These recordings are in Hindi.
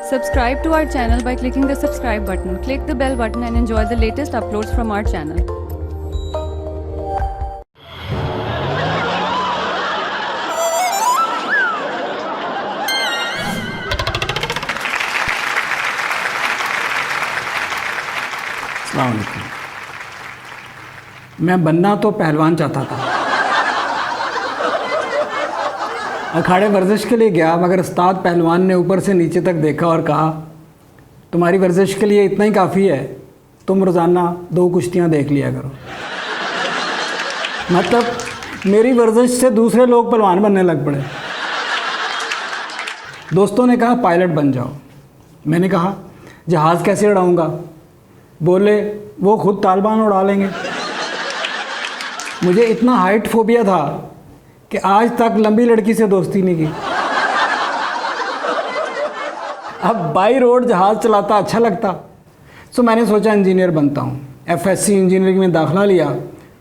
Subscribe to our channel by clicking the subscribe button. Click the bell button and enjoy the latest uploads from our channel. अस्सलाम वालेकुम। मैं बनना तो पहलवान चाहता था। अखाड़े वर्जिश के लिए गया, मगर उस्ताद पहलवान ने ऊपर से नीचे तक देखा और कहा, तुम्हारी वर्जिश के लिए इतना ही काफ़ी है, तुम रोज़ाना 2 कुश्तियाँ देख लिया करो। मतलब मेरी वर्जिश से दूसरे लोग पहलवान बनने लग पड़े। दोस्तों ने कहा पायलट बन जाओ। मैंने कहा जहाज़ कैसे उड़ाऊँगा? बोले वो खुद तालिबान उड़ा लेंगे। मुझे इतना हाइट फोबिया था कि आज तक लंबी लड़की से दोस्ती नहीं की। अब बाई रोड जहाज़ चलाता अच्छा लगता, तो मैंने सोचा इंजीनियर बनता हूँ। एफएससी इंजीनियरिंग में दाखिला लिया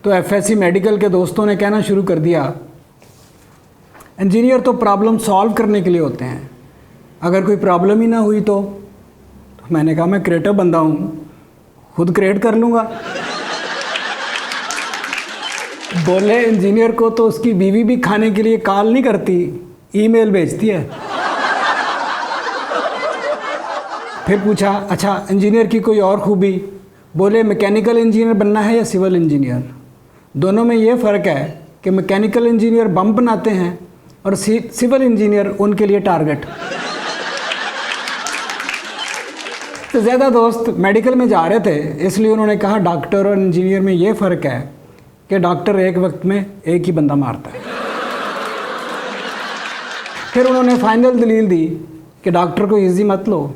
तो एफएससी मेडिकल के दोस्तों ने कहना शुरू कर दिया, इंजीनियर तो प्रॉब्लम सॉल्व करने के लिए होते हैं, अगर कोई प्रॉब्लम ही ना हुई तो मैंने कहा मैं क्रिएटिव बंदा हूँ, खुद क्रिएट कर लूँगा। बोले इंजीनियर को तो उसकी बीवी भी खाने के लिए कॉल नहीं करती, ईमेल भेजती है। फिर पूछा अच्छा इंजीनियर की कोई और खूबी? बोले मैकेनिकल इंजीनियर बनना है या सिविल इंजीनियर? दोनों में ये फ़र्क है कि मैकेनिकल इंजीनियर बम बनाते हैं और सिविल इंजीनियर उनके लिए टारगेट। तो ज़्यादा दोस्त मेडिकल में जा रहे थे, इसलिए उन्होंने कहा डॉक्टर और इंजीनियर में ये फ़र्क है कि डॉक्टर एक वक्त में एक ही बंदा मारता है। फिर उन्होंने फाइनल दलील दी कि डॉक्टर को इजी मत लो,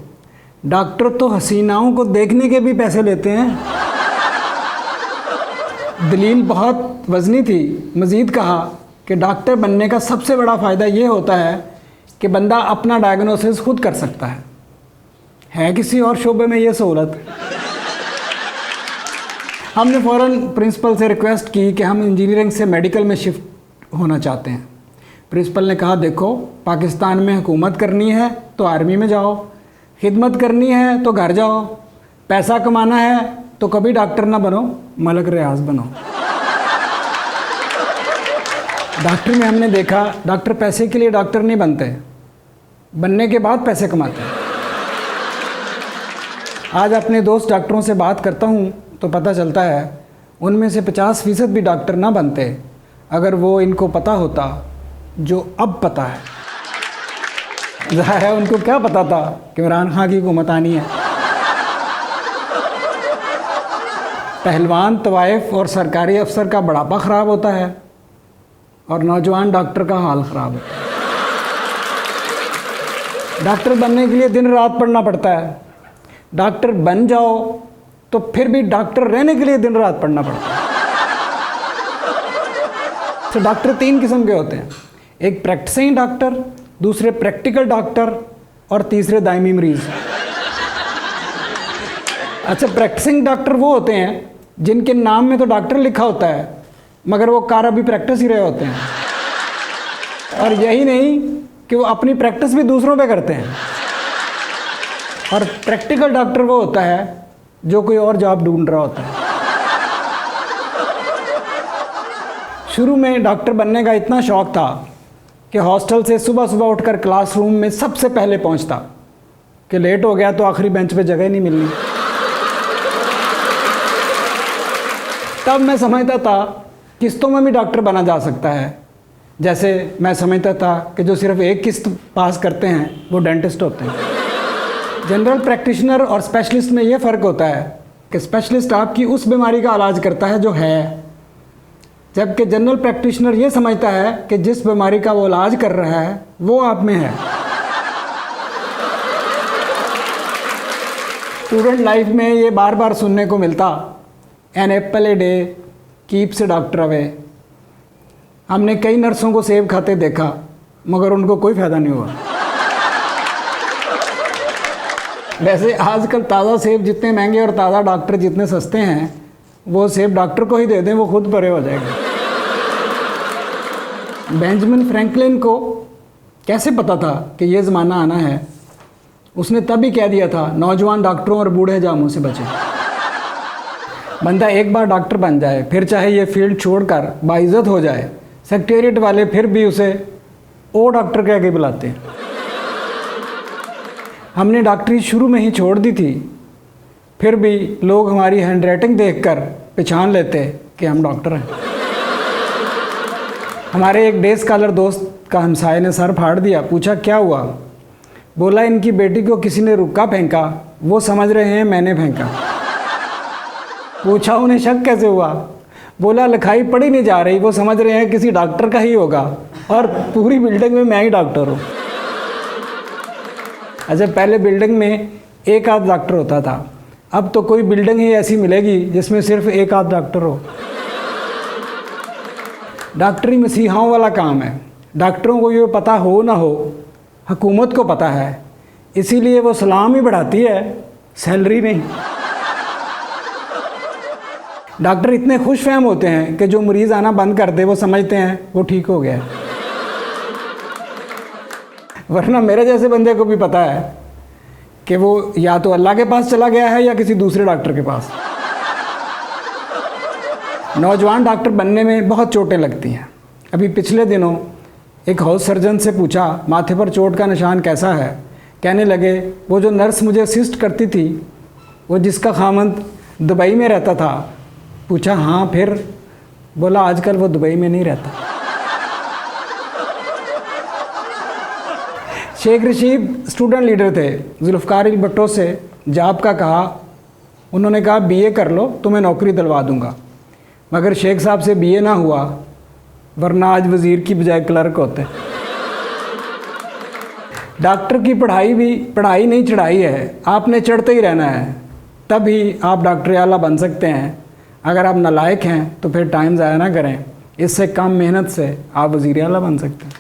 डॉक्टर तो हसीनाओं को देखने के भी पैसे लेते हैं। दलील बहुत वज़नी थी। मज़ीद कहा कि डॉक्टर बनने का सबसे बड़ा फ़ायदा ये होता है कि बंदा अपना डायग्नोसिस खुद कर सकता है किसी और शोबे में ये सहूलत? हमने फ़ौरन प्रिंसिपल से रिक्वेस्ट की कि हम इंजीनियरिंग से मेडिकल में शिफ्ट होना चाहते हैं। प्रिंसिपल ने कहा देखो, पाकिस्तान में हुकूमत करनी है तो आर्मी में जाओ, खिदमत करनी है तो घर जाओ, पैसा कमाना है तो कभी डॉक्टर ना बनो, मलक रियाज बनो। डॉक्टर में हमने देखा डॉक्टर पैसे के लिए डॉक्टर नहीं बनते, बनने के बाद पैसे कमाते हैं। आज अपने दोस्त डॉक्टरों से बात करता हूँ तो पता चलता है उनमें से 50% भी डॉक्टर ना बनते अगर वो इनको पता होता जो अब पता है। ज़ाहिर है उनको क्या पता था कि इमरान खान की हुकूमत आनी है। पहलवान, तवाइफ और सरकारी अफसर का बुढ़ापा ख़राब होता है और नौजवान डॉक्टर का हाल ख़राब होता है। डॉक्टर बनने के लिए दिन रात पढ़ना पड़ता है, डॉक्टर बन जाओ तो फिर भी डॉक्टर रहने के लिए दिन रात पढ़ना पड़ता है। तो डॉक्टर 3 किस्म के होते हैं, एक प्रैक्टिसिंग डॉक्टर, दूसरे प्रैक्टिकल डॉक्टर और तीसरे दायमी मरीज। अच्छा, प्रैक्टिसिंग डॉक्टर वो होते हैं जिनके नाम में तो डॉक्टर लिखा होता है मगर वो कार अभी प्रैक्टिस ही रहे होते हैं, और यही नहीं कि वो अपनी प्रैक्टिस भी दूसरों पे करते हैं। और प्रैक्टिकल डॉक्टर वो होता है जो कोई और जॉब ढूंढ रहा होता है। शुरू में डॉक्टर बनने का इतना शौक़ था कि हॉस्टल से सुबह सुबह उठकर क्लासरूम में सबसे पहले पहुंचता कि लेट हो गया तो आखिरी बेंच पे जगह नहीं मिलनी। तब मैं समझता था किस्तों में भी डॉक्टर बना जा सकता है। जैसे मैं समझता था कि जो सिर्फ एक किस्त पास करते हैं वो डेंटिस्ट होते हैं। जनरल प्रैक्टिशनर और स्पेशलिस्ट में ये फ़र्क होता है कि स्पेशलिस्ट आपकी उस बीमारी का इलाज करता है जो है, जबकि जनरल प्रैक्टिशनर ये समझता है कि जिस बीमारी का वो इलाज कर रहा है वो आप में है। स्टूडेंट लाइफ में ये बार बार सुनने को मिलता, an apple a day keeps a doctor away. हमने कई नर्सों को सेब खाते देखा मगर उनको कोई फ़ायदा नहीं हुआ। वैसे आजकल ताज़ा सेब जितने महंगे और ताज़ा डॉक्टर जितने सस्ते हैं, वो सेब डॉक्टर को ही दे दें, वो खुद परे हो जाएगा। बेंजामिन फ्रैंकलिन को कैसे पता था कि ये ज़माना आना है? उसने तभी कह दिया था नौजवान डॉक्टरों और बूढ़े जामों से बचें। बंदा एक बार डॉक्टर बन जाए फिर चाहे ये फील्ड छोड़कर बाइज्जत हो जाए, सेक्रेटेरिएट वाले फिर भी उसे ओ डॉक्टर कह के बुलाते हैं। हमने डॉक्टरी शुरू में ही छोड़ दी थी, फिर भी लोग हमारी हैंडराइटिंग देखकर पहचान लेते कि हम डॉक्टर हैं। हमारे एक डे स्कॉलर दोस्त का हमसाये ने सर फाड़ दिया। पूछा क्या हुआ? बोला इनकी बेटी को किसी ने रुक्का फेंका, वो समझ रहे हैं मैंने फेंका। पूछा उन्हें शक कैसे हुआ? बोला लिखाई पढ़ी नहीं जा रही, वो समझ रहे हैं किसी डॉक्टर का ही होगा और पूरी बिल्डिंग में मैं ही डॉक्टर हूँ। अच्छा, पहले बिल्डिंग में एक आध डॉक्टर होता था, अब तो कोई बिल्डिंग ही ऐसी मिलेगी जिसमें सिर्फ एक आध डॉक्टर हो। डॉक्टरी मसीहाओं वाला काम है। डॉक्टरों को ये पता हो ना हो, हुकूमत को पता है, इसीलिए वो सलाम ही बढ़ाती है, सैलरी नहीं। डॉक्टर इतने खुश फहम होते हैं कि जो मरीज़ आना बंद कर दे वो समझते हैं वो ठीक हो गया है। वरना मेरे जैसे बंदे को भी पता है कि वो या तो अल्लाह के पास चला गया है या किसी दूसरे डॉक्टर के पास। नौजवान डॉक्टर बनने में बहुत चोटें लगती हैं। अभी पिछले दिनों एक हाउस सर्जन से पूछा माथे पर चोट का निशान कैसा है? कहने लगे वो जो नर्स मुझे असिस्ट करती थी वो जिसका खामंद दुबई में रहता था। पूछा हाँ फिर? बोला आजकल वो दुबई में नहीं रहता। शेख रशीद स्टूडेंट लीडर थे। जुल्फ़िकार भुट्टो से जॉब का कहा, उन्होंने कहा बीए कर लो तुम्हें नौकरी दिलवा दूंगा, मगर शेख साहब से बीए ना हुआ, वरना आज वज़ीर की बजाय क्लर्क होते। डॉक्टर की पढ़ाई भी पढ़ाई नहीं चढ़ाई है, आपने चढ़ते ही रहना है, तभी आप डॉक्टर आला बन सकते हैं। अगर आप नालायक हैं तो फिर टाइम ज़ाया ना करें, इससे कम मेहनत से आप वज़ीर आला बन सकते हैं।